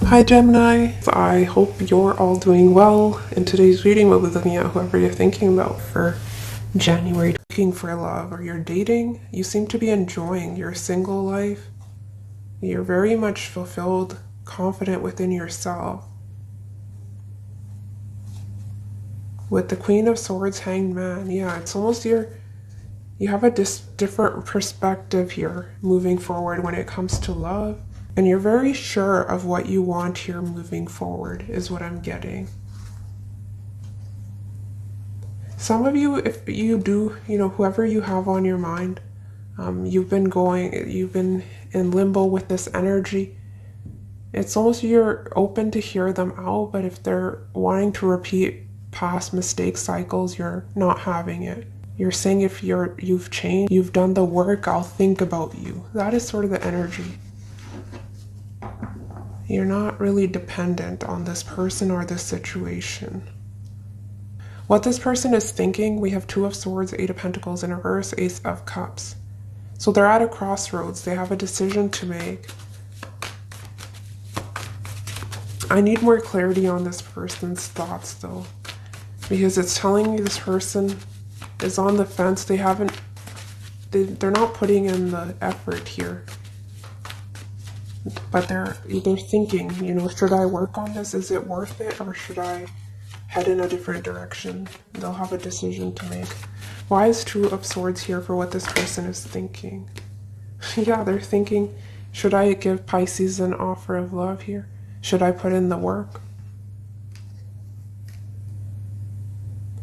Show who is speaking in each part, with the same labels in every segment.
Speaker 1: Hi Gemini, I hope you're all doing well. In today's reading, we'll be looking at whoever you're thinking about for January. Looking for love or you're dating, you seem to be enjoying your single life. You're very much fulfilled, confident within yourself. With the Queen of Swords, Hanged Man, yeah, it's almost you have a different perspective here moving forward when it comes to love. And you're very sure of what you want here moving forward, is what I'm getting. Some of you, if you do, whoever you have on your mind, you've been in limbo with this energy. It's almost you're open to hear them out, but if they're wanting to repeat past mistake cycles, you're not having it. You're saying if you've changed, you've done the work, I'll think about you. That is sort of the energy. You're not really dependent on this person or this situation. What this person is thinking, we have Two of Swords, Eight of Pentacles in reverse, Ace of Cups. So they're at a crossroads. They have a decision to make. I need more clarity on this person's thoughts though, because it's telling me this person is on the fence. They're not putting in the effort here. But they're either thinking, should I work on this? Is it worth it? Or should I head in a different direction? They'll have a decision to make. Why is Two of Swords here for what this person is thinking? Yeah, they're thinking, should I give Pisces an offer of love here? Should I put in the work?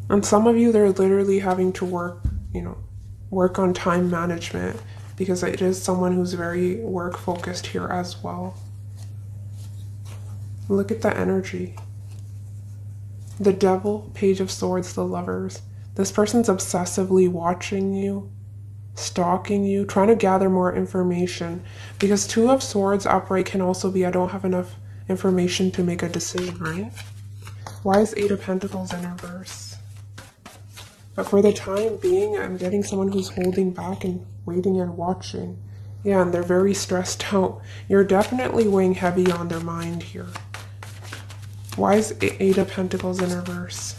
Speaker 1: And some of you, they're literally having to work on time management, because it is someone who's very work focused here as well. Look at the energy. The Devil, Page of Swords, the Lovers. This person's obsessively watching you, stalking you, trying to gather more information, because Two of Swords upright can also be I don't have enough information to make a decision, right? Why is Eight of Pentacles in reverse? But for the time being, I'm getting someone who's holding back and waiting and watching. Yeah, and they're very stressed out. You're definitely weighing heavy on their mind here. Why is Eight of Pentacles in reverse?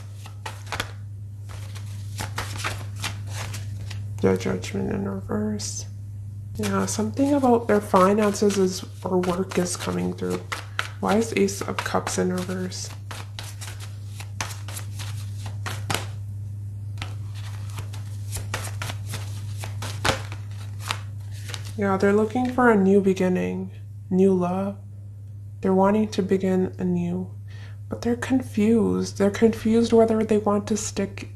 Speaker 1: The Judgment in reverse. Yeah, something about their finances or work is coming through. Why is Ace of Cups in reverse? Yeah, they're looking for a new beginning, new love. They're wanting to begin anew, but they're confused. They're confused whether they want to stick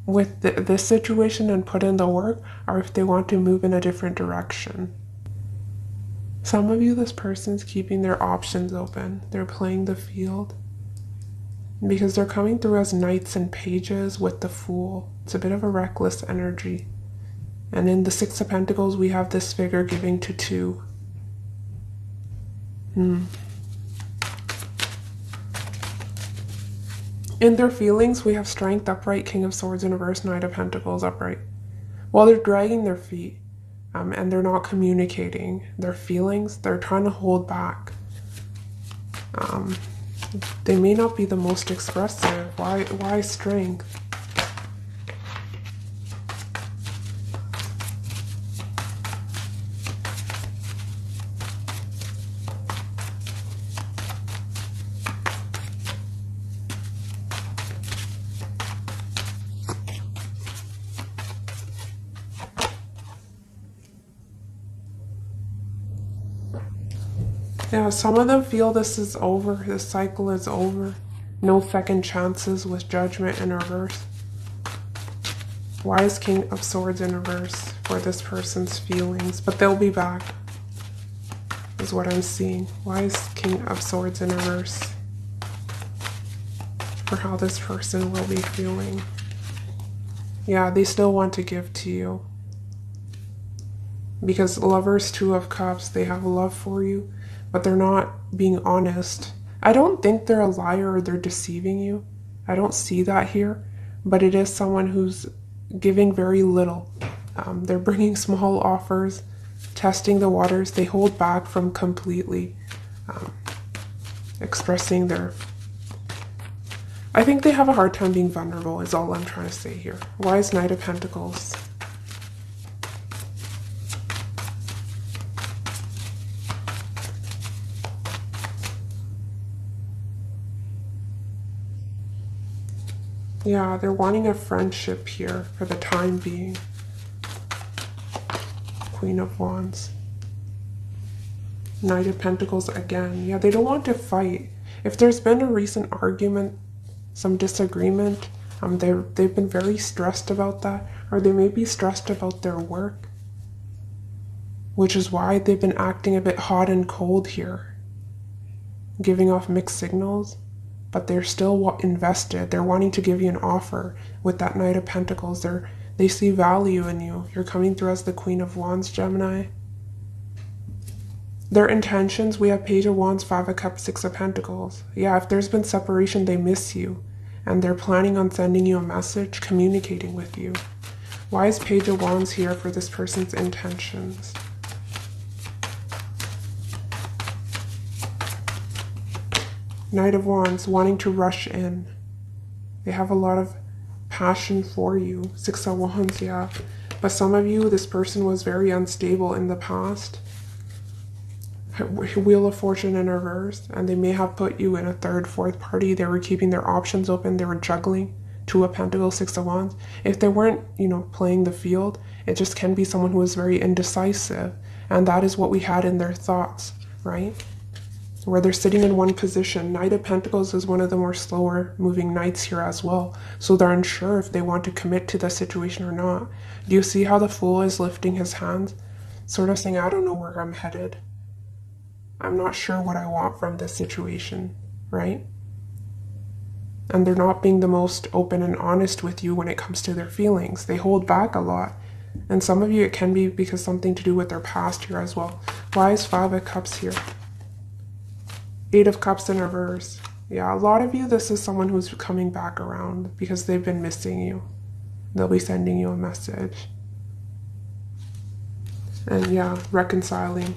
Speaker 1: with this situation and put in the work, or if they want to move in a different direction. Some of you, this person's keeping their options open. They're playing the field because they're coming through as Knights and Pages with the Fool. It's a bit of a reckless energy. And in the Six of Pentacles, we have this figure giving to two. In their feelings, we have Strength upright, King of Swords in reverse, Knight of Pentacles upright. While they're dragging their feet and they're not communicating their feelings, they're trying to hold back. They may not be the most expressive. Why Strength? Yeah, some of them feel this is over, this cycle is over. No second chances with Judgment in reverse. Why is King of Swords in reverse for this person's feelings? But they'll be back, is what I'm seeing. Why is King of Swords in reverse for how this person will be feeling? Yeah, they still want to give to you. Because Lovers, Two of Cups, they have love for you, but they're not being honest. I don't think they're a liar or they're deceiving you. I don't see that here, but it is someone who's giving very little. They're bringing small offers, testing the waters. They hold back from completely expressing their... I think they have a hard time being vulnerable is all I'm trying to say here. Why is Knight of Pentacles? Yeah, they're wanting a friendship here for the time being. Queen of Wands. Knight of Pentacles again. Yeah, they don't want to fight. If there's been a recent argument, some disagreement, they've been very stressed about that, or they may be stressed about their work, which is why they've been acting a bit hot and cold here, giving off mixed signals, but they're still invested. They're wanting to give you an offer with that Knight of Pentacles. They see value in you. You're coming through as the Queen of Wands, Gemini. Their intentions, we have Page of Wands, 5 of Cups, 6 of Pentacles. Yeah, if there's been separation, they miss you. And they're planning on sending you a message, communicating with you. Why is Page of Wands here for this person's intentions? Knight of Wands, wanting to rush in. They have a lot of passion for you. 6 of Wands, yeah. But some of you, this person was very unstable in the past. Wheel of Fortune in reverse, and they may have put you in a third, fourth party. They were keeping their options open. They were juggling. 2 of Pentacles, 6 of Wands. If they weren't, playing the field, it just can be someone who is very indecisive. And that is what we had in their thoughts, right? Where they're sitting in one position. Knight of Pentacles is one of the more slower moving knights here as well. So they're unsure if they want to commit to the situation or not. Do you see how the Fool is lifting his hands? Sort of saying, I don't know where I'm headed. I'm not sure what I want from this situation, right? And they're not being the most open and honest with you when it comes to their feelings. They hold back a lot. And some of you, it can be because something to do with their past here as well. Why is 5 of Cups here? 8 of Cups in reverse. Yeah, a lot of you, this is someone who's coming back around because they've been missing you. They'll be sending you a message. And yeah, reconciling.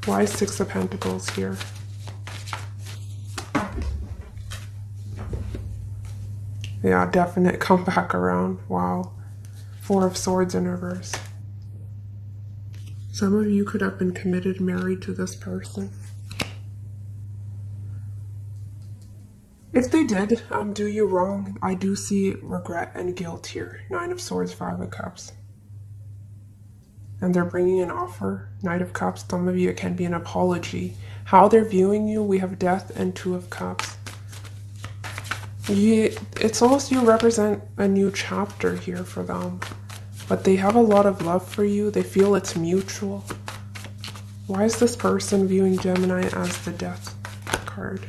Speaker 1: Why is 6 of Pentacles here? Yeah, definite come back around. Wow. 4 of Swords in reverse. Some of you could have been committed, married to this person. If they did do you wrong, I do see regret and guilt here. 9 of Swords, 5 of Cups. And they're bringing an offer. Knight of Cups, some of you, it can be an apology. How they're viewing you, we have Death and 2 of Cups. It's almost you represent a new chapter here for them. But they have a lot of love for you. They feel it's mutual. Why is this person viewing Gemini as the Death card?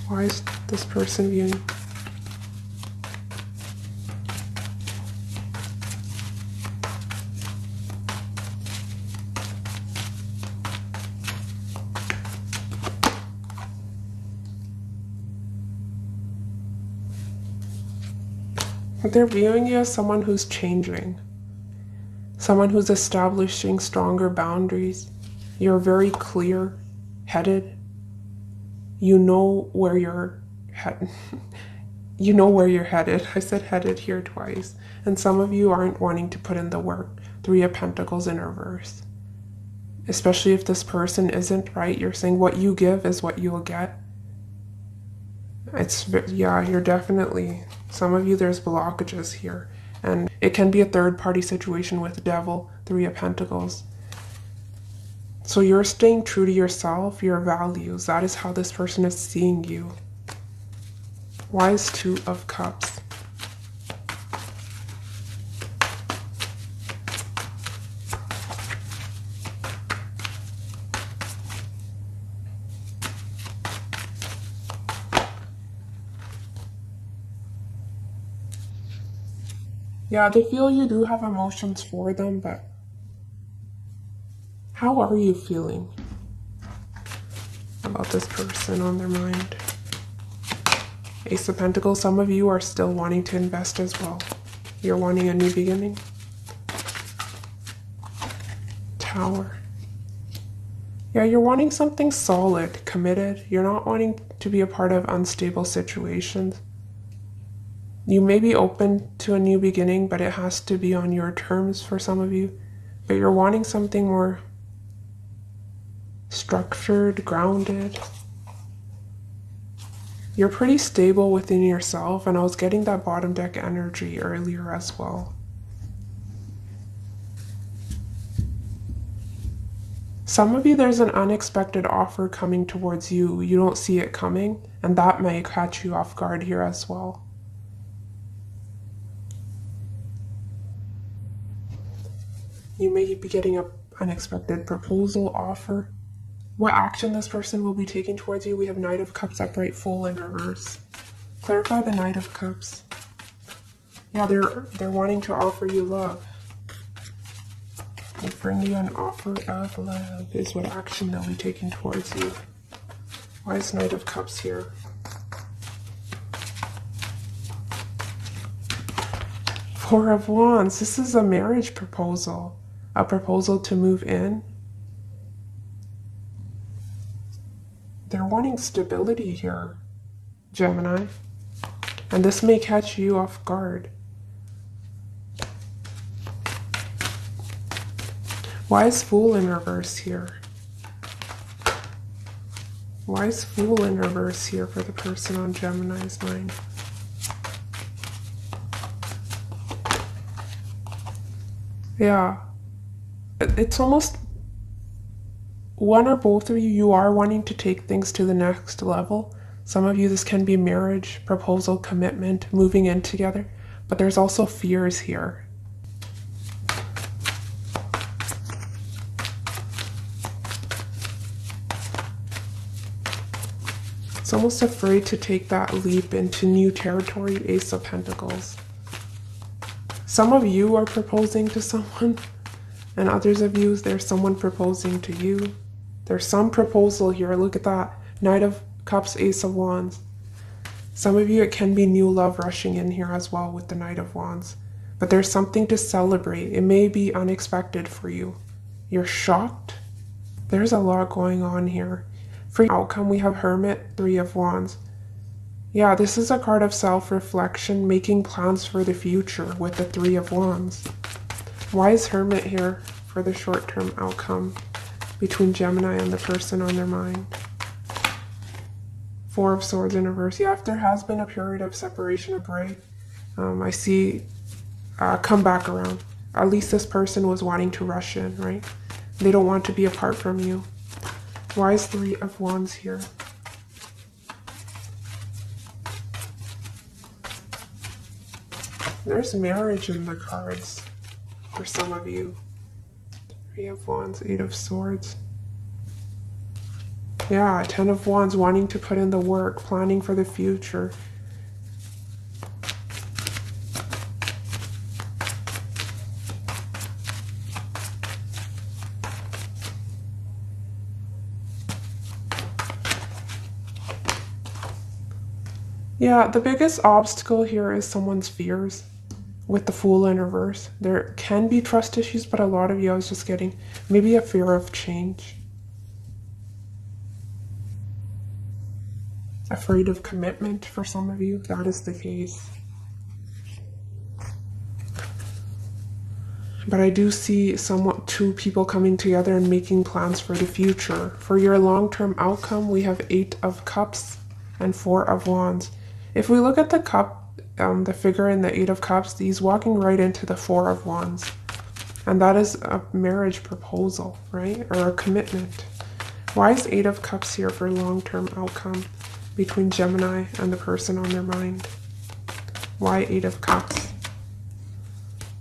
Speaker 1: Why is this person viewing... They're viewing you as someone who's changing, someone who's establishing stronger boundaries. You're very clear-headed. You know where you're headed. You know where you're headed. I said headed here twice. And some of you aren't wanting to put in the work. 3 of Pentacles in reverse. Especially if this person isn't, right? You're saying what you give is what you'll get. Yeah, you're definitely... Some of you, there's blockages here. And it can be a third-party situation with Devil, 3 of Pentacles. So you're staying true to yourself, your values. That is how this person is seeing you. Why is 2 of Cups? Yeah, they feel you do have emotions for them, but how are you feeling about this person on their mind? Ace of Pentacles, some of you are still wanting to invest as well. You're wanting a new beginning. Tower. Yeah, you're wanting something solid, committed. You're not wanting to be a part of unstable situations. You may be open to a new beginning, but it has to be on your terms for some of you. But you're wanting something more structured, grounded. You're pretty stable within yourself, and I was getting that bottom deck energy earlier as well. Some of you, there's an unexpected offer coming towards you. You don't see it coming, and that may catch you off guard here as well. You may be getting an unexpected proposal offer. What action this person will be taking towards you? We have Knight of Cups upright, Fool in reverse. Clarify the Knight of Cups. Yeah, they're wanting to offer you love. They bring you an offer of love is what action they'll be taking towards you. Why is Knight of Cups here? Four of Wands. This is a marriage proposal. A proposal to move in. They're wanting stability here, Gemini. And this may catch you off guard. Why is Fool in reverse here? Why is Fool in reverse here for the person on Gemini's mind? Yeah. It's almost one or both of you, you are wanting to take things to the next level. Some of you, this can be marriage, proposal, commitment, moving in together. But there's also fears here. It's almost afraid to take that leap into new territory, Ace of Pentacles. Some of you are proposing to someone, and others of you, there's someone proposing to you. There's some proposal here. Look at that. Knight of Cups, Ace of Wands. Some of you, it can be new love rushing in here as well with the Knight of Wands. But there's something to celebrate. It may be unexpected for you. You're shocked. There's a lot going on here. For outcome, we have Hermit, Three of Wands. Yeah, this is a card of self-reflection, making plans for the future with the Three of Wands. Why is Hermit here for the short-term outcome between Gemini and the person on their mind? Four of Swords in reverse. Yeah, if there has been a period of separation or break, I see come back around. At least this person was wanting to rush in, right? They don't want to be apart from you. Why is Three of Wands here? There's marriage in the cards for some of you. Three of Wands, Eight of Swords. Yeah, Ten of Wands, wanting to put in the work, planning for the future. Yeah, the biggest obstacle here is someone's fears with the Fool in reverse. There can be trust issues, but a lot of you, I was just getting maybe a fear of change. Afraid of commitment for some of you, that is the case. But I do see somewhat two people coming together and making plans for the future. For your long-term outcome, we have Eight of Cups and Four of Wands. If we look at the cup, the figure in the Eight of Cups, he's walking right into the Four of Wands. And that is a marriage proposal, right? Or a commitment. Why is Eight of Cups here for long-term outcome between Gemini and the person on their mind? Why Eight of Cups?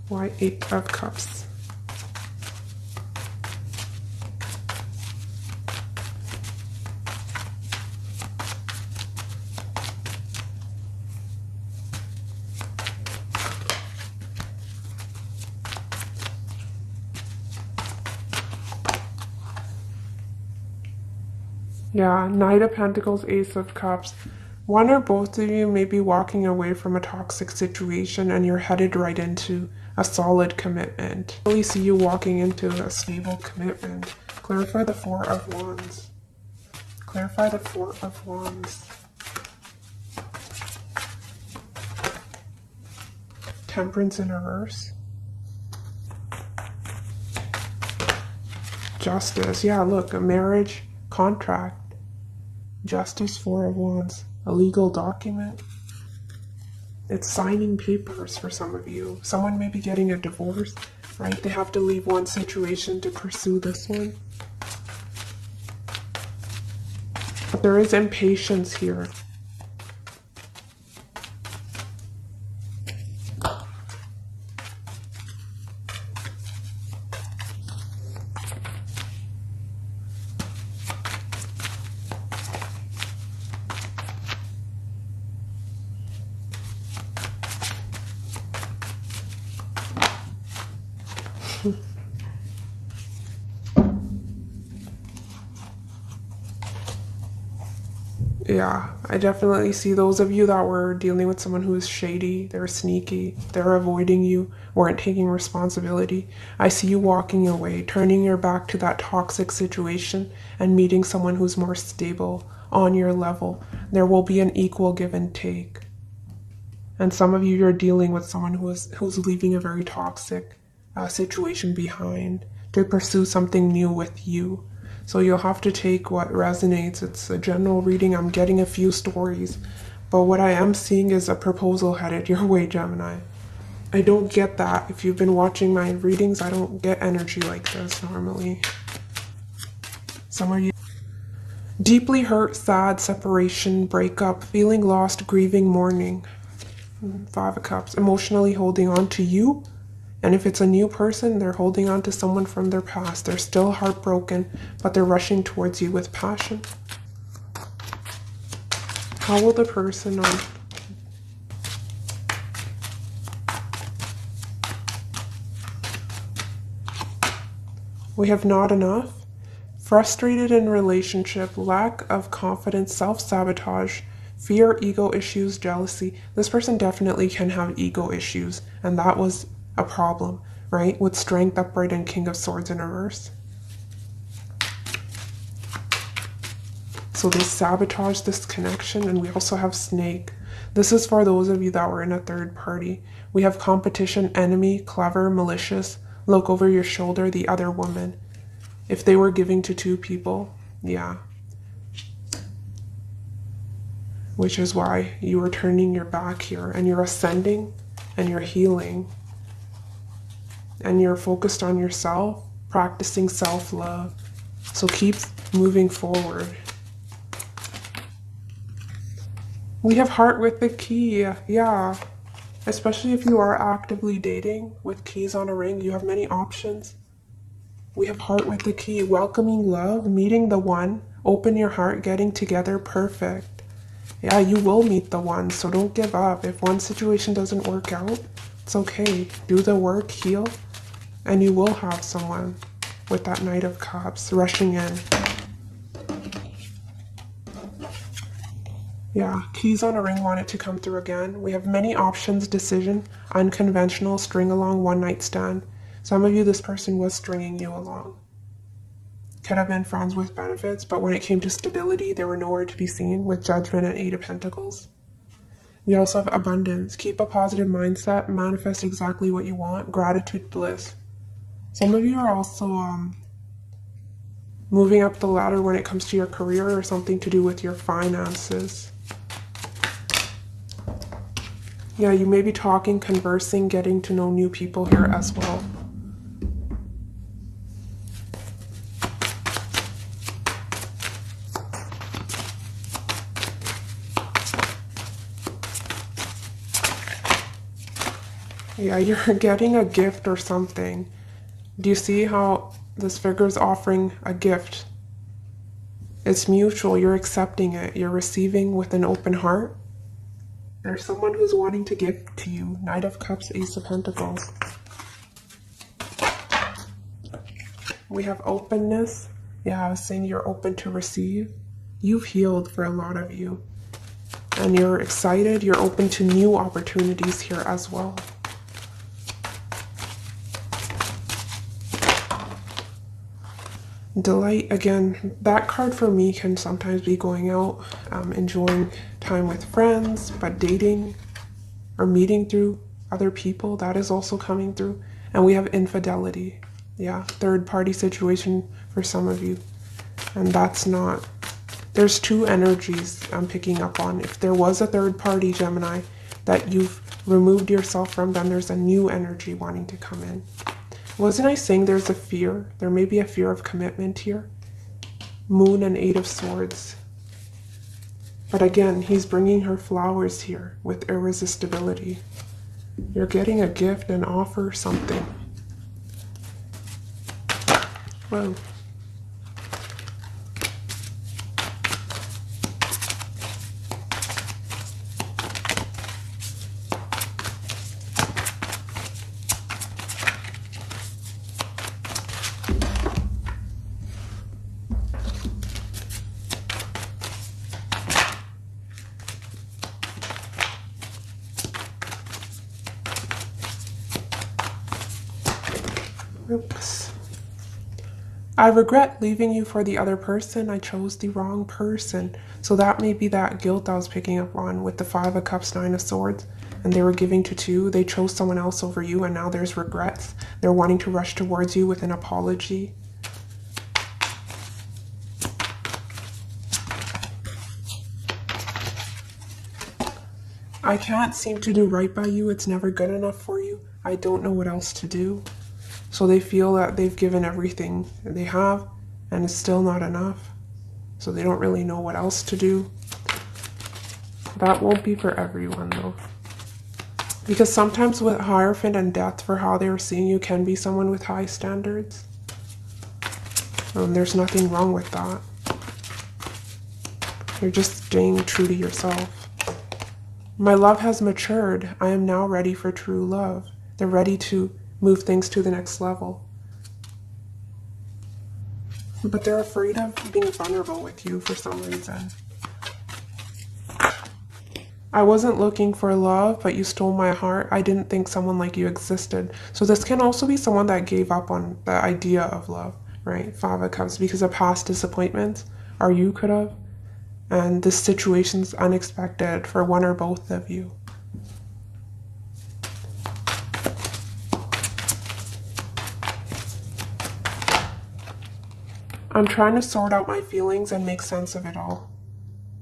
Speaker 1: Why Eight of Cups? Yeah, Knight of Pentacles, Ace of Cups. One or both of you may be walking away from a toxic situation and you're headed right into a solid commitment. I really see you walking into a stable commitment. Clarify the Four of Wands. Clarify the Four of Wands. Temperance in reverse. Justice. Yeah, look, a marriage contract. Justice, Four of Wands. A legal document. It's signing papers for some of you. Someone may be getting a divorce, right? They have to leave one situation to pursue this one. But there is impatience here. Yeah, I definitely see those of you that were dealing with someone who is shady, they're sneaky, they're avoiding you, weren't taking responsibility. I see you walking away, turning your back to that toxic situation and meeting someone who's more stable on your level. There will be an equal give and take. And some of you, you're dealing with someone who's leaving a very toxic situation behind to pursue something new with you. So you'll have to take what resonates. It's a general reading. I'm getting a few stories. But what I am seeing is a proposal headed your way, Gemini. I don't get that. If you've been watching my readings, I don't get energy like this normally. Some of you... Deeply hurt, sad, separation, breakup, feeling lost, grieving, mourning. Five of Cups. Emotionally holding on to you. And if it's a new person, they're holding on to someone from their past. They're still heartbroken, but they're rushing towards you with passion. How will the person on... We have not enough. Frustrated in relationship, lack of confidence, self-sabotage, fear, ego issues, jealousy. This person definitely can have ego issues, and that was a problem, right? With Strength upright and King of Swords in reverse. So they sabotage this connection, and we also have Snake. This is for those of you that were in a third party. We have competition, enemy, clever, malicious, look over your shoulder, the other woman. If they were giving to two people, yeah. Which is why you are turning your back here, and you're ascending, and you're healing. And you're focused on yourself, practicing self-love. So keep moving forward. We have Heart with the Key, yeah. Especially if you are actively dating with keys on a ring, you have many options. We have Heart with the Key, welcoming love, meeting the one, open your heart, getting together, perfect. Yeah, you will meet the one, so don't give up. If one situation doesn't work out, it's okay. Do the work, heal. And you will have someone with that Knight of Cups rushing in. Yeah, keys on a ring want it to come through again. We have many options, decision, unconventional, string along, one night stand. Some of you, this person was stringing you along. Could have been friends with benefits, but when it came to stability, they were nowhere to be seen with Judgment and Eight of Pentacles. We also have abundance. Keep a positive mindset, manifest exactly what you want, gratitude, bliss. Some of you are also moving up the ladder when it comes to your career or something to do with your finances. Yeah, you may be talking, conversing, getting to know new people here as well. Yeah, you're getting a gift or something. Do you see how this figure is offering a gift? It's mutual. You're accepting it. You're receiving with an open heart. There's someone who's wanting to give to you. Knight of Cups, Ace of Pentacles. We have openness. Yeah, I was saying you're open to receive. You've healed for a lot of you. And you're excited, you're open to new opportunities here as well. Delight, again, that card for me can sometimes be going out, enjoying time with friends, but dating or meeting through other people, that is also coming through. And we have infidelity. Yeah, third party situation for some of you. And that's not, there's two energies I'm picking up on. If there was a third party, Gemini, that you've removed yourself from, then there's a new energy wanting to come in. Wasn't I saying there's a fear? There may be a fear of commitment here. Moon and Eight of Swords. But again, he's bringing her flowers here with irresistibility. You're getting a gift, an offer, something. Whoa. Oops. I regret leaving you for the other person. I chose the wrong person. So that may be that guilt I was picking up on with the Five of Cups, Nine of Swords. And they were giving to two. They chose someone else over you, and now there's regrets. They're wanting to rush towards you with an apology. I can't seem to do right by you. It's never good enough for you. I don't know what else to do. So they feel that they've given everything they have, and it's still not enough. So they don't really know what else to do. That won't be for everyone, though. Because sometimes with Hierophant and Death, for how they're seeing you, can be someone with high standards. There's nothing wrong with that. You're just staying true to yourself. My love has matured. I am now ready for true love. They're ready to move things to the next level. But they're afraid of being vulnerable with you for some reason. I wasn't looking for love, but you stole my heart. I didn't think someone like you existed. So this can also be someone that gave up on the idea of love, right? Five of Cups, because of past disappointments, or you could have. And this situation's unexpected for one or both of you. I'm trying to sort out my feelings and make sense of it all.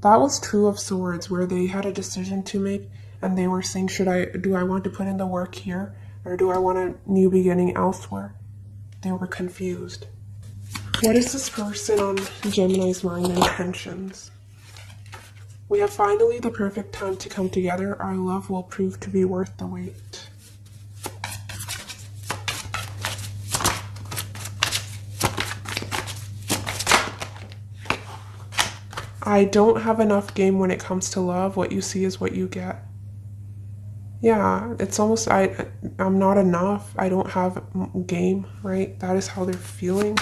Speaker 1: That was Two of Swords, where they had a decision to make, and they were saying, do I want to put in the work here, or do I want a new beginning elsewhere? They were confused. What is this person on Gemini's mind intentions? We have finally the perfect time to come together. Our love will prove to be worth the wait. I don't have enough game when it comes to love. What you see is what you get. Yeah, it's almost, I'm not enough. I don't have game, right? That is how they're feeling.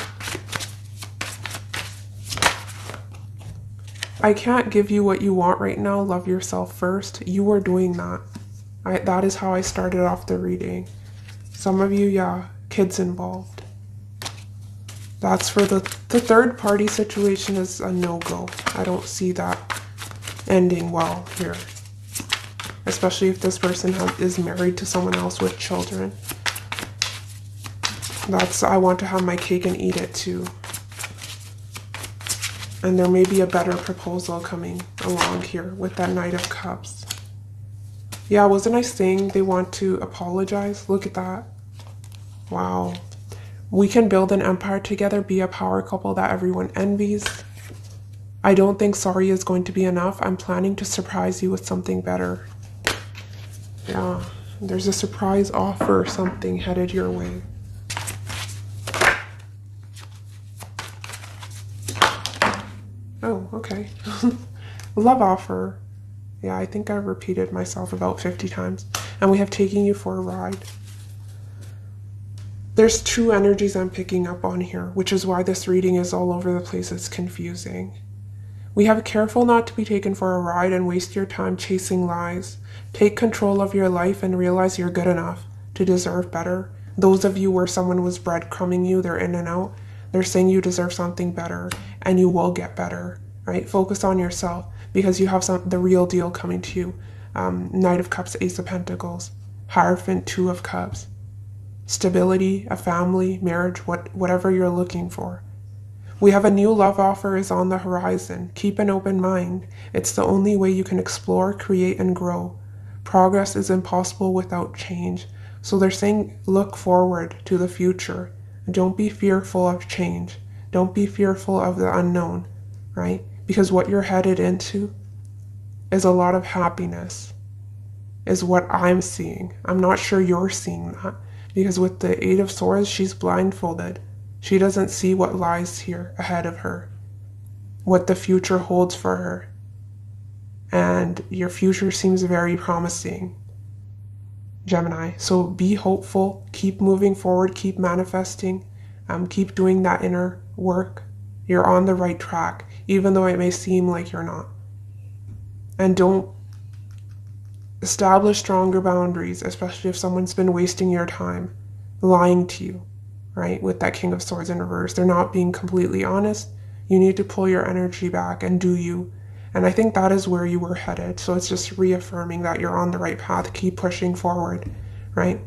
Speaker 1: I can't give you what you want right now. Love yourself first. You are doing that. That is how I started off the reading. Some of you, yeah, kids involved. That's for the third party situation is a no-go. I don't see that ending well here. Especially if this person is married to someone else with children. I want to have my cake and eat it too. And there may be a better proposal coming along here with that Knight of Cups. Yeah, wasn't I saying they want to apologize? Look at that. Wow. We can build an empire together, be a power couple that everyone envies. I don't think sorry is going to be enough. I'm planning to surprise you with something better. Yeah, there's a surprise offer or something headed your way. Oh, okay. Love offer. Yeah, I think I've repeated myself about 50 times. And we have taking you for a ride. There's two energies I'm picking up on here, which is why this reading is all over the place. It's confusing. We have careful not to be taken for a ride and waste your time chasing lies. Take control of your life and realize you're good enough to deserve better. Those of you where someone was breadcrumbing you, they're in and out, they're saying you deserve something better and you will get better, right? Focus on yourself because you have the real deal coming to you. Knight of Cups, Ace of Pentacles, Hierophant, Two of Cups. Stability, a family, marriage, whatever you're looking for. We have a new love offer is on the horizon. Keep an open mind. It's the only way you can explore, create, and grow. Progress is impossible without change. So they're saying look forward to the future. Don't be fearful of change. Don't be fearful of the unknown, right? Because what you're headed into is a lot of happiness, is what I'm seeing. I'm not sure you're seeing that. Because with the Eight of Swords, she's blindfolded. She doesn't see what lies here ahead of her, what the future holds for her. And your future seems very promising, Gemini. So be hopeful, keep moving forward, keep manifesting, keep doing that inner work. You're on the right track, even though it may seem like you're not. And don't establish stronger boundaries, especially if someone's been wasting your time, lying to you, right? With that King of Swords in reverse, they're not being completely honest. You need to pull your energy back and do you. And I think that is where you were headed. So it's just reaffirming that you're on the right path. Keep pushing forward, right?